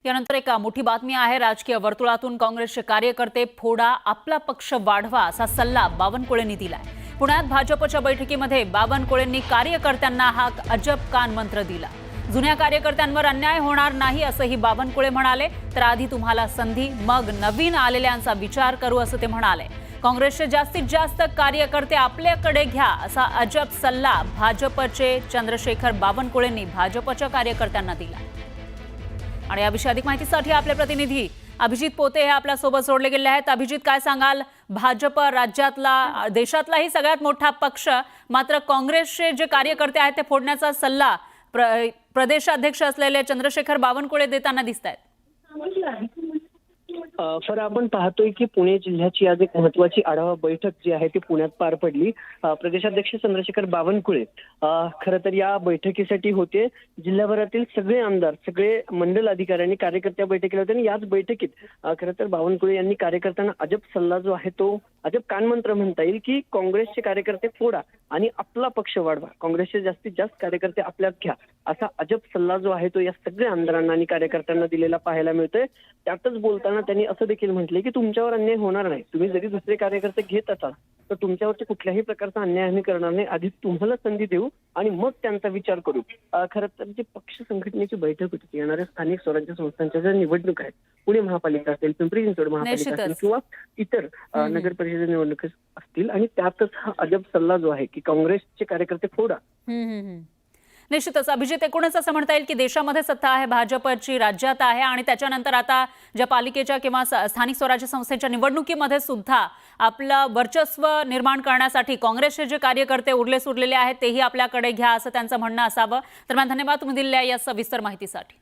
यानंतर एक मोठी बातमी आहे। राजकीय वर्तुळातून काँग्रेसचे कार्यकर्ते फोडा, आपला पक्ष वाढवा असा सल्ला बावनकुळेंनी दिलाय। पुण्यात भाजपच्या बैठकीमध्ये बावनकुळेंनी कार्यकर्त्यांना हा अजब कान मंत्र दिला। जुन्या कार्यकर्त्यांवर अन्याय होणार नाही असंही बावनकुळे म्हणाले। तर आधी तुम्हाला संधी, मग नवीन आलेल्यांचा विचार करू असं ते म्हणाले। काँग्रेसचे जास्तीत जास्त कार्यकर्ते आपल्याकडे घ्या असा अजब सल्ला भाजपचे चंद्रशेखर बावनकुळेंनी भाजपच्या कार्यकर्त्यांना दिला। आणि याविषयी अधिक माहितीसाठी आपले प्रतिनिधी अभिजित पोते हे आपल्या सोबत जोडले गेले आहेत। अभिजित, काय सांगाल? भाजप राज्यातला, देशातलाही सगळ्यात मोठा पक्ष, मात्र काँग्रेसचे जे कार्यकर्ते आहेत ते फोडण्याचा सल्ला प्रदेशाध्यक्ष असलेले चंद्रशेखर बावनकुळे देताना दिसतायत। खरं आपण पाहतोय की पुणे जिल्ह्याची आज एक महत्त्वाची आढावा बैठक जी आहे ती पुण्यात पार पडली। प्रदेशाध्यक्ष चंद्रशेखर बावनकुळे खरं तर या बैठकीसाठी होते। जिल्हाभरातील सगळे आमदार, सगळे मंडल अधिकाऱ्यांनी कार्यकर्त्या बैठकीला होते आणि याच बैठकीत खरं तर बावनकुळे यांनी कार्यकर्त्यांना अजब सल्ला जो आहे तो अजब कानमंत्र म्हणता येईल की काँग्रेसचे कार्यकर्ते फोडा आणि आपला पक्ष वाढवा, काँग्रेसचे जास्तीत जास्त कार्यकर्ते आपल्यात घ्या असा अजब सल्ला जो आहे तो या सगळ्या आमदारांना आणि कार्यकर्त्यांना दिलेला पाहायला मिळतोय। त्यातच बोलताना त्यांनी असं देखील म्हटले की तुमच्यावर अन्याय होणार नाही, तुम्ही जरी दुसरे कार्यकर्ते घेत असाल तर तुमच्यावरती कुठल्याही प्रकारचा अन्याय आम्ही करणार नाही, आधी तुम्हाला संधी देऊ आणि मग त्यांचा विचार करू। खरं तर जी पक्ष संघटनेची बैठक होती, येणाऱ्या स्थानिक स्वराज्य संस्थांच्या ज्या निवडणूक आहेत, पुणे महापालिका असेल, पिंपरी चिंचवड महापालिका असेल किंवा इतर नगर परिषद निवडणूक असतील, आणि त्यातच हा अजब सल्ला जो आहे की काँग्रेसचे कार्यकर्ते फोडा। निश्चितच अभिजित, एकूणच असं म्हणता येईल की देशामध्ये सत्ता आहे भाजपची, राज्यात आहे, आणि त्याच्यानंतर आता ज्या पालिकेच्या किंवा स्थानिक स्वराज्य संस्थेच्या निवडणुकीमध्ये सुद्धा आपलं वर्चस्व निर्माण करण्यासाठी काँग्रेसचे जे कार्यकर्ते उरलेले आहेत तेही आपल्याकडे घ्या असं त्यांचं म्हणणं असावं। तर धन्यवाद तुम्ही दिलेल्या या सविस्तर माहितीसाठी।